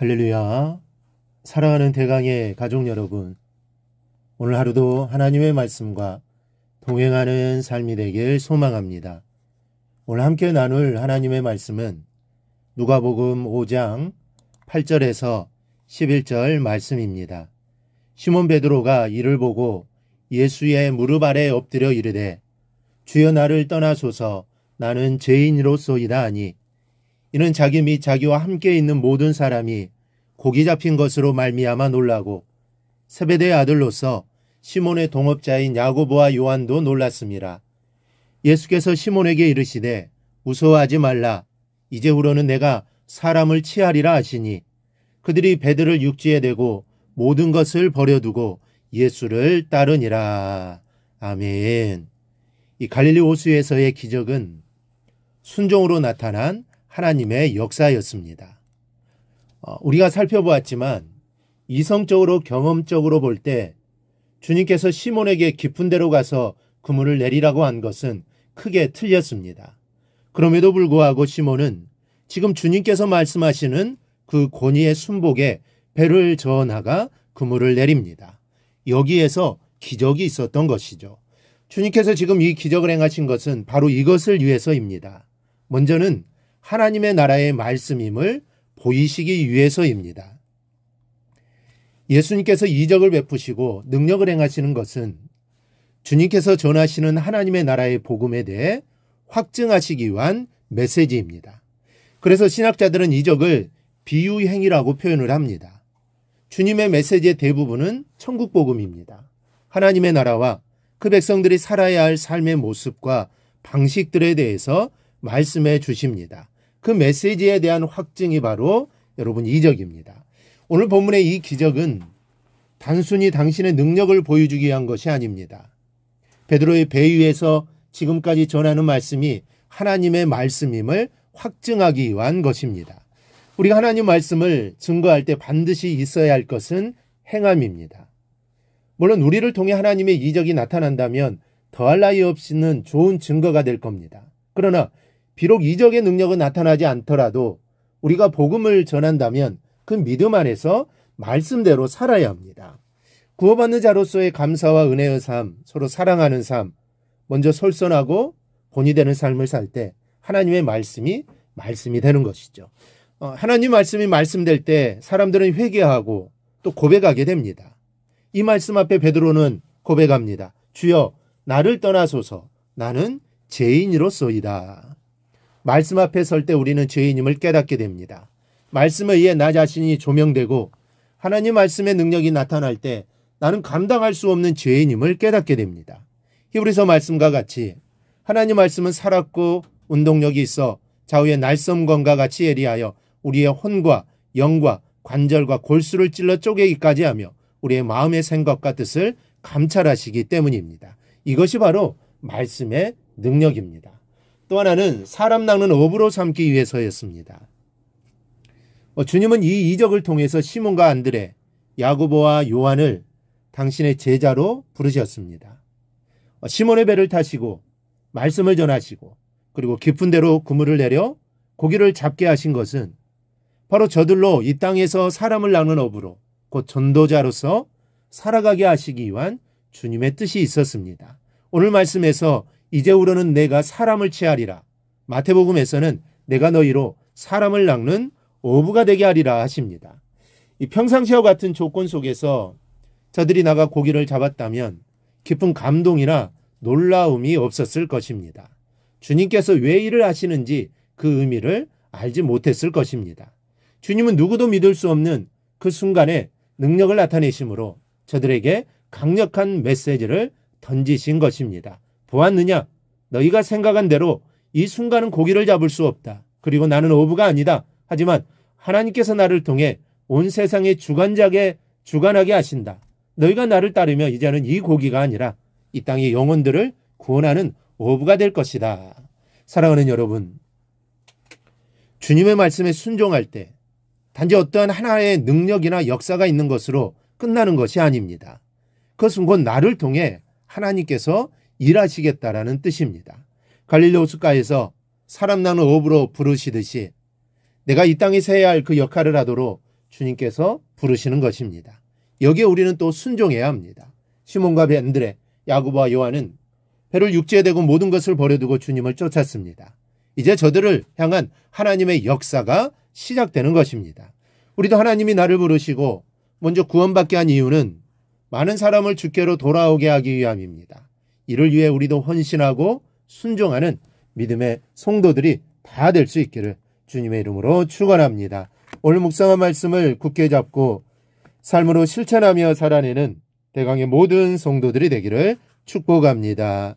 할렐루야. 사랑하는 대강의 가족 여러분, 오늘 하루도 하나님의 말씀과 동행하는 삶이 되길 소망합니다. 오늘 함께 나눌 하나님의 말씀은 누가복음 5장 8절에서 11절 말씀입니다. 시몬 베드로가 이를 보고 예수의 무릎 아래 엎드려 이르되 주여 나를 떠나소서 나는 죄인으로소이다 하니 이는 자기 및 자기와 함께 있는 모든 사람이 고기 잡힌 것으로 말미암아 놀라고 세베대의 아들로서 시몬의 동업자인 야고보와 요한도 놀랐습니다. 예수께서 시몬에게 이르시되 무서워하지 말라. 이제후로는 내가 사람을 치하리라 하시니 그들이 배들을 육지에 대고 모든 것을 버려두고 예수를 따르니라. 아멘. 이 갈릴리 호수에서의 기적은 순종으로 나타난 하나님의 역사였습니다. 우리가 살펴보았지만 이성적으로 경험적으로 볼 때 주님께서 시몬에게 깊은 데로 가서 그물을 내리라고 한 것은 크게 틀렸습니다. 그럼에도 불구하고 시몬은 지금 주님께서 말씀하시는 그 권위의 순복에 배를 저어 나가 그물을 내립니다. 여기에서 기적이 있었던 것이죠. 주님께서 지금 이 기적을 행하신 것은 바로 이것을 위해서입니다. 먼저는 하나님의 나라의 말씀임을 보이시기 위해서입니다. 예수님께서 이적을 베푸시고 능력을 행하시는 것은 주님께서 전하시는 하나님의 나라의 복음에 대해 확증하시기 위한 메시지입니다. 그래서 신학자들은 이적을 비유 행위라고 표현을 합니다. 주님의 메시지의 대부분은 천국 복음입니다. 하나님의 나라와 그 백성들이 살아야 할 삶의 모습과 방식들에 대해서 말씀해 주십니다. 그 메시지에 대한 확증이 바로 여러분 이적입니다. 오늘 본문의 이 기적은 단순히 당신의 능력을 보여주기 위한 것이 아닙니다. 베드로의 배 위에서 지금까지 전하는 말씀이 하나님의 말씀임을 확증하기 위한 것입니다. 우리가 하나님 말씀을 증거할 때 반드시 있어야 할 것은 행함입니다. 물론 우리를 통해 하나님의 이적이 나타난다면 더할 나위 없이는 좋은 증거가 될 겁니다. 그러나 비록 이적의 능력은 나타나지 않더라도 우리가 복음을 전한다면 그 믿음 안에서 말씀대로 살아야 합니다. 구원받는 자로서의 감사와 은혜의 삶, 서로 사랑하는 삶, 먼저 솔선하고 본이 되는 삶을 살 때 하나님의 말씀이 되는 것이죠. 하나님 말씀이 말씀될 때 사람들은 회개하고 또 고백하게 됩니다. 이 말씀 앞에 베드로는 고백합니다. 주여 나를 떠나소서 나는 죄인으로소이다. 말씀 앞에 설 때 우리는 죄인임을 깨닫게 됩니다. 말씀에 의해 나 자신이 조명되고 하나님 말씀의 능력이 나타날 때 나는 감당할 수 없는 죄인임을 깨닫게 됩니다. 히브리서 말씀과 같이 하나님 말씀은 살았고 운동력이 있어 좌우의 날섬검과 같이 예리하여 우리의 혼과 영과 관절과 골수를 찔러 쪼개기까지 하며 우리의 마음의 생각과 뜻을 감찰하시기 때문입니다. 이것이 바로 말씀의 능력입니다. 또 하나는 사람 낚는 어부로 삼기 위해서였습니다. 주님은 이 이적을 통해서 시몬과 안드레, 야고보와 요한을 당신의 제자로 부르셨습니다. 시몬의 배를 타시고 말씀을 전하시고 그리고 깊은 데로 그물을 내려 고기를 잡게 하신 것은 바로 저들로 이 땅에서 사람을 낚는 어부로 곧 전도자로서 살아가게 하시기 위한 주님의 뜻이 있었습니다. 오늘 말씀에서 이제후로는 내가 사람을 취하리라. 마태복음에서는 내가 너희로 사람을 낚는 어부가 되게 하리라 하십니다. 이 평상시와 같은 조건 속에서 저들이 나가 고기를 잡았다면 깊은 감동이나 놀라움이 없었을 것입니다. 주님께서 왜 일을 하시는지 그 의미를 알지 못했을 것입니다. 주님은 누구도 믿을 수 없는 그 순간에 능력을 나타내심으로 저들에게 강력한 메시지를 던지신 것입니다. 보았느냐? 너희가 생각한 대로 이 순간은 고기를 잡을 수 없다. 그리고 나는 어부가 아니다. 하지만 하나님께서 나를 통해 온 세상의 주관하게 하신다. 너희가 나를 따르며 이제는 이 고기가 아니라 이 땅의 영혼들을 구원하는 어부가 될 것이다. 사랑하는 여러분, 주님의 말씀에 순종할 때 단지 어떠한 하나의 능력이나 역사가 있는 것으로 끝나는 것이 아닙니다. 그것은 곧 나를 통해 하나님께서 일하시겠다라는 뜻입니다. 갈릴리 호숫가에서 사람 낚는 어부로 부르시듯이 내가 이 땅에서 해야 할 그 역할을 하도록 주님께서 부르시는 것입니다. 여기에 우리는 또 순종해야 합니다. 시몬과 안드레, 야고보와 요한은 배를 육지에 대고 모든 것을 버려두고 주님을 쫓았습니다. 이제 저들을 향한 하나님의 역사가 시작되는 것입니다. 우리도 하나님이 나를 부르시고 먼저 구원받게 한 이유는 많은 사람을 주께로 돌아오게 하기 위함입니다. 이를 위해 우리도 헌신하고 순종하는 믿음의 성도들이 다 될 수 있기를 주님의 이름으로 축원합니다. 오늘 묵상한 말씀을 굳게 잡고 삶으로 실천하며 살아내는 대강의 모든 성도들이 되기를 축복합니다.